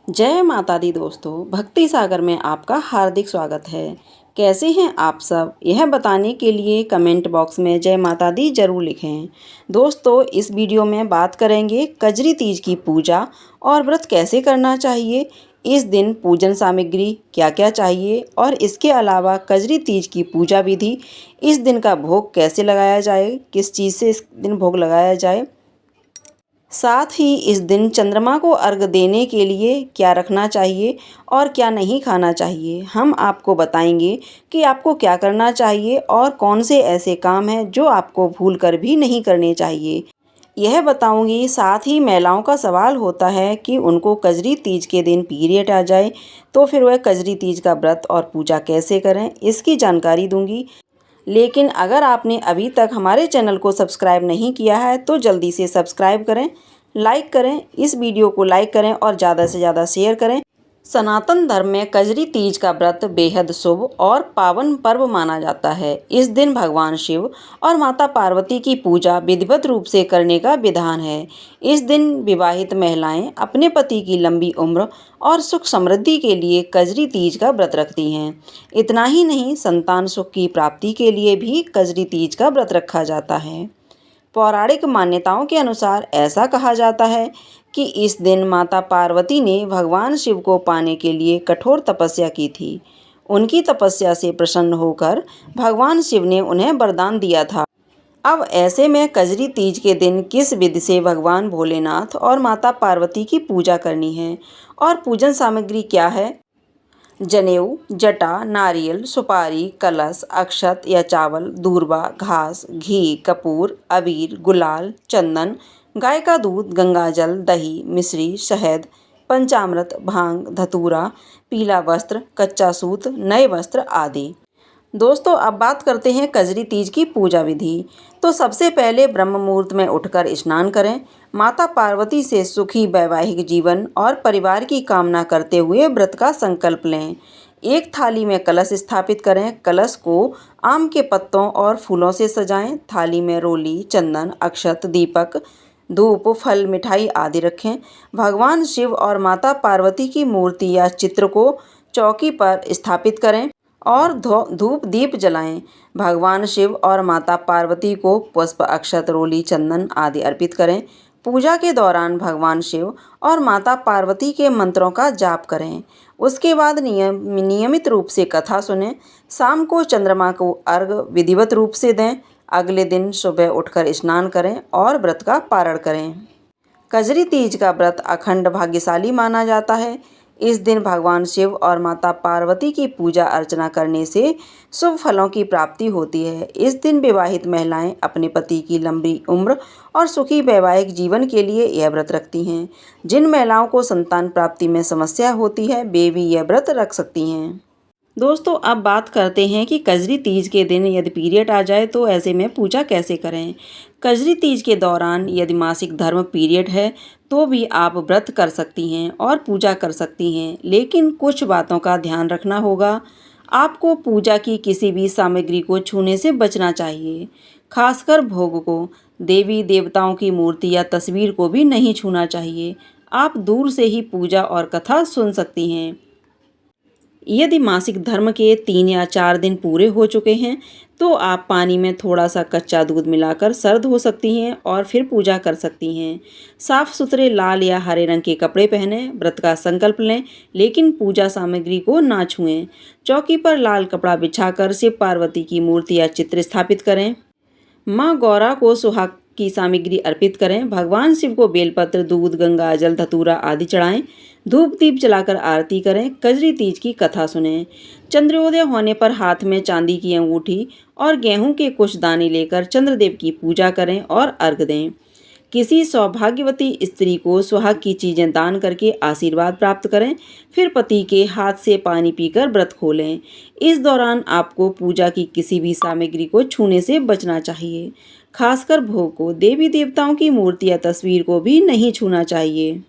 जय माता दी दोस्तों, भक्ति सागर में आपका हार्दिक स्वागत है। कैसे हैं आप सब? यह बताने के लिए कमेंट बॉक्स में जय माता दी जरूर लिखें। दोस्तों, इस वीडियो में बात करेंगे कजरी तीज की पूजा और व्रत कैसे करना चाहिए। इस दिन पूजन सामग्री क्या क्या चाहिए और इसके अलावा कजरी तीज की पूजा विधि, इस दिन का भोग कैसे लगाया जाए, किस चीज़ से इस दिन भोग लगाया जाए, साथ ही इस दिन चंद्रमा को अर्घ देने के लिए क्या रखना चाहिए और क्या नहीं खाना चाहिए। हम आपको बताएंगे कि आपको क्या करना चाहिए और कौन से ऐसे काम हैं जो आपको भूल कर भी नहीं करने चाहिए, यह बताऊंगी। साथ ही महिलाओं का सवाल होता है कि उनको कजरी तीज के दिन पीरियड आ जाए तो फिर वह कजरी तीज का व्रत और पूजा कैसे करें, इसकी जानकारी दूंगी। लेकिन अगर आपने अभी तक हमारे चैनल को सब्सक्राइब नहीं किया है तो जल्दी से सब्सक्राइब करें, लाइक करें, इस वीडियो को लाइक करें और ज़्यादा से ज़्यादा शेयर करें। सनातन धर्म में कजरी तीज का व्रत बेहद शुभ और पावन पर्व माना जाता है। इस दिन भगवान शिव और माता पार्वती की पूजा विधिवत रूप से करने का विधान है। इस दिन विवाहित महिलाएं अपने पति की लंबी उम्र और सुख समृद्धि के लिए कजरी तीज का व्रत रखती हैं। इतना ही नहीं, संतान सुख की प्राप्ति के लिए भी कजरी तीज का व्रत रखा जाता है। पौराणिक मान्यताओं के अनुसार ऐसा कहा जाता है कि इस दिन माता पार्वती ने भगवान शिव को पाने के लिए कठोर तपस्या की थी। उनकी तपस्या से प्रसन्न होकर भगवान शिव ने उन्हें वरदान दिया था। अब ऐसे में कजरी तीज के दिन किस विधि से भगवान भोलेनाथ और माता पार्वती की पूजा करनी है और पूजन सामग्री क्या है। जनेऊ, जटा, नारियल, सुपारी, कलश, अक्षत या चावल, दूर्वा, घास, घी, कपूर, अबीर, गुलाल, चंदन, गाय का दूध, गंगाजल, दही, मिश्री, शहद, पंचामृत, भांग, धतूरा, पीला वस्त्र, कच्चा सूत, नए वस्त्र आदि। दोस्तों, अब बात करते हैं कजरी तीज की पूजा विधि। तो सबसे पहले ब्रह्म मुहूर्त में उठकर स्नान करें। माता पार्वती से सुखी वैवाहिक जीवन और परिवार की कामना करते हुए व्रत का संकल्प लें। एक थाली में कलश स्थापित करें। कलश को आम के पत्तों और फूलों से सजाएं। थाली में रोली, चंदन, अक्षत, दीपक, धूप, फल, मिठाई आदि रखें। भगवान शिव और माता पार्वती की मूर्ति या चित्र को चौकी पर स्थापित करें और धूप दीप जलाएं। भगवान शिव और माता पार्वती को पुष्प, अक्षत, रोली, चंदन आदि अर्पित करें। पूजा के दौरान भगवान शिव और माता पार्वती के मंत्रों का जाप करें। उसके बाद नियमित रूप से कथा सुनें। शाम को चंद्रमा को अर्घ विधिवत रूप से दें। अगले दिन सुबह उठकर स्नान करें और व्रत का पारण करें। कजरी तीज का व्रत अखंड भाग्यशाली माना जाता है। इस दिन भगवान शिव और माता पार्वती की पूजा अर्चना करने से शुभ फलों की प्राप्ति होती है। इस दिन विवाहित महिलाएं अपने पति की लंबी उम्र और सुखी वैवाहिक जीवन के लिए यह व्रत रखती हैं। जिन महिलाओं को संतान प्राप्ति में समस्या होती है वे भी यह व्रत रख सकती हैं। दोस्तों, अब बात करते हैं कि कजरी तीज के दिन यदि पीरियड आ जाए तो ऐसे में पूजा कैसे करें। कजरी तीज के दौरान यदि मासिक धर्म पीरियड है तो भी आप व्रत कर सकती हैं और पूजा कर सकती हैं, लेकिन कुछ बातों का ध्यान रखना होगा। आपको पूजा की किसी भी सामग्री को छूने से बचना चाहिए, खासकर भोग को। देवी देवताओं की मूर्ति या तस्वीर को भी नहीं छूना चाहिए। आप दूर से ही पूजा और कथा सुन सकती हैं। यदि मासिक धर्म के 3 या 4 दिन पूरे हो चुके हैं तो आप पानी में थोड़ा सा कच्चा दूध मिलाकर सर धो सकती हैं और फिर पूजा कर सकती हैं। साफ सुथरे लाल या हरे रंग के कपड़े पहनें। व्रत का संकल्प लें लेकिन पूजा सामग्री को ना छुएं। चौकी पर लाल कपड़ा बिछाकर शिव पार्वती की मूर्ति या चित्र स्थापित करें। माँ गौरा को सुहाग की सामग्री अर्पित करें। भगवान शिव को बेलपत्र, दूध, गंगाजल, धतूरा आदि चढ़ाएं। धूप दीप जलाकर आरती करें। कजरी तीज की कथा सुनें। चंद्रोदय होने पर हाथ में चांदी की अंगूठी और गेहूं के कुछ दाने लेकर चंद्रदेव की पूजा करें और अर्घ दें। किसी सौभाग्यवती स्त्री को सुहाग की चीज़ें दान करके आशीर्वाद प्राप्त करें। फिर पति के हाथ से पानी पीकर व्रत खोलें। इस दौरान आपको पूजा की किसी भी सामग्री को छूने से बचना चाहिए, खासकर भोग को। देवी देवताओं की मूर्ति या तस्वीर को भी नहीं छूना चाहिए।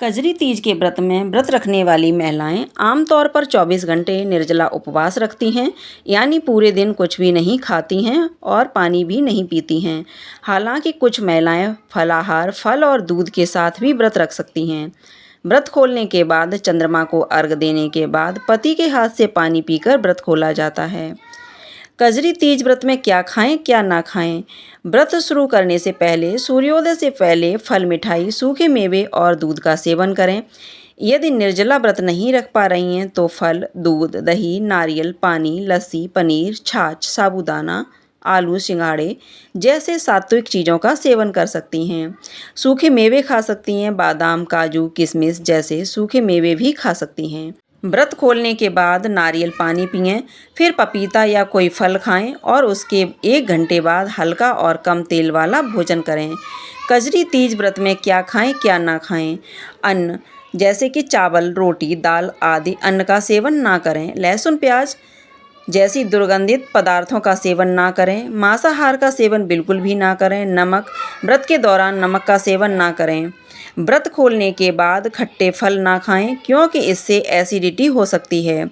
कजरी तीज के व्रत में व्रत रखने वाली महिलाएं आमतौर पर 24 घंटे निर्जला उपवास रखती हैं, यानी पूरे दिन कुछ भी नहीं खाती हैं और पानी भी नहीं पीती हैं। हालांकि कुछ महिलाएं फलाहार, फल और दूध के साथ भी व्रत रख सकती हैं। व्रत खोलने के बाद चंद्रमा को अर्घ देने के बाद पति के हाथ से पानी पीकर व्रत खोला जाता है। कजरी तीज व्रत में क्या खाएं क्या ना खाएं। व्रत शुरू करने से पहले सूर्योदय से पहले फल, मिठाई, सूखे मेवे और दूध का सेवन करें। यदि निर्जला व्रत नहीं रख पा रही हैं तो फल, दूध, दही, नारियल पानी, लस्सी, पनीर, छाछ, साबूदाना, आलू, सिंघाड़े जैसे सात्विक चीज़ों का सेवन कर सकती हैं। सूखे मेवे खा सकती हैं, बादाम, काजू, किशमिश जैसे सूखे मेवे भी खा सकती हैं। व्रत खोलने के बाद नारियल पानी पिएं, फिर पपीता या कोई फल खाएं और उसके 1 घंटे बाद हल्का और कम तेल वाला भोजन करें। कजरी तीज व्रत में क्या खाएं क्या ना खाएं। अन्न जैसे कि चावल, रोटी, दाल आदि अन्न का सेवन ना करें। लहसुन, प्याज जैसी दुर्गंधित पदार्थों का सेवन ना करें। मांसाहार का सेवन बिल्कुल भी ना करें। नमक व्रत के दौरान नमक का सेवन ना करें। व्रत खोलने के बाद खट्टे फल ना खाएं क्योंकि इससे एसिडिटी हो सकती है।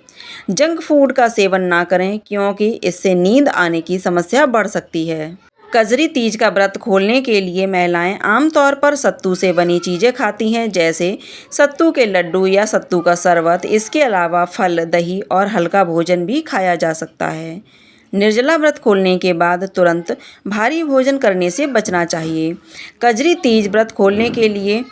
जंक फूड का सेवन ना करें क्योंकि इससे नींद आने की समस्या बढ़ सकती है। कजरी तीज का व्रत खोलने के लिए महिलाएं आमतौर पर सत्तू से बनी चीज़ें खाती हैं, जैसे सत्तू के लड्डू या सत्तू का शरबत। इसके अलावा फल, दही और हल्का भोजन भी खाया जा सकता है। निर्जला व्रत खोलने के बाद तुरंत भारी भोजन करने से बचना चाहिए। कजरी तीज व्रत खोलने के लिए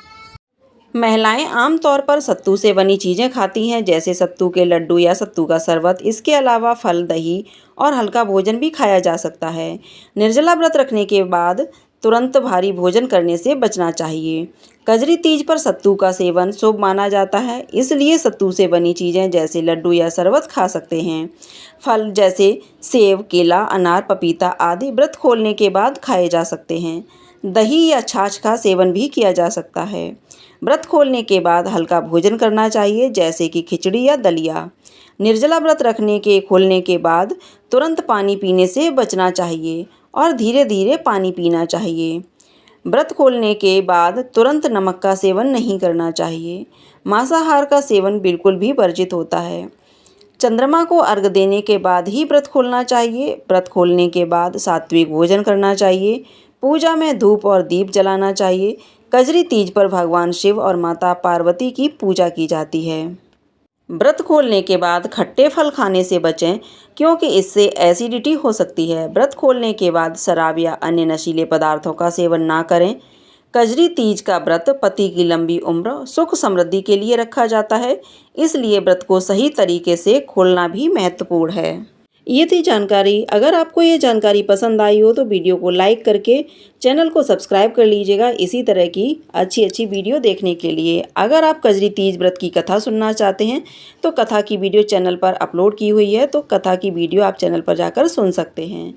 महिलाएं आमतौर पर सत्तू से बनी चीज़ें खाती हैं, जैसे सत्तू के लड्डू या सत्तू का शरबत। इसके अलावा फल, दही और हल्का भोजन भी खाया जा सकता है। निर्जला व्रत रखने के बाद तुरंत भारी भोजन करने से बचना चाहिए। कजरी तीज पर सत्तू का सेवन शुभ माना जाता है, इसलिए सत्तू से बनी चीज़ें जैसे लड्डू या शरबत खा सकते हैं। फल जैसे सेब, केला, अनार, पपीता आदि व्रत खोलने के बाद खाए जा सकते हैं। दही या छाछ का सेवन भी किया जा सकता है। व्रत खोलने के बाद हल्का भोजन करना चाहिए, जैसे कि खिचड़ी या दलिया। निर्जला व्रत रखने के खोलने के बाद तुरंत पानी पीने से बचना चाहिए और धीरे धीरे पानी पीना चाहिए। व्रत खोलने के बाद तुरंत नमक का सेवन नहीं करना चाहिए। मांसाहार का सेवन बिल्कुल भी वर्जित होता है। चंद्रमा को अर्घ देने के बाद ही व्रत खोलना चाहिए। व्रत खोलने के बाद सात्विक भोजन करना चाहिए। पूजा में धूप और दीप जलाना चाहिए। कजरी तीज पर भगवान शिव और माता पार्वती की पूजा की जाती है। व्रत खोलने के बाद खट्टे फल खाने से बचें क्योंकि इससे एसिडिटी हो सकती है। व्रत खोलने के बाद शराब या अन्य नशीले पदार्थों का सेवन ना करें। कजरी तीज का व्रत पति की लंबी उम्र, सुख, समृद्धि के लिए रखा जाता है, इसलिए व्रत को सही तरीके से खोलना भी महत्वपूर्ण है। ये थी जानकारी। अगर आपको ये जानकारी पसंद आई हो तो वीडियो को लाइक करके चैनल को सब्सक्राइब कर लीजिएगा, इसी तरह की अच्छी वीडियो देखने के लिए। अगर आप कजरी तीज व्रत की कथा सुनना चाहते हैं तो कथा की वीडियो चैनल पर अपलोड की हुई है, तो कथा की वीडियो आप चैनल पर जाकर सुन सकते हैं।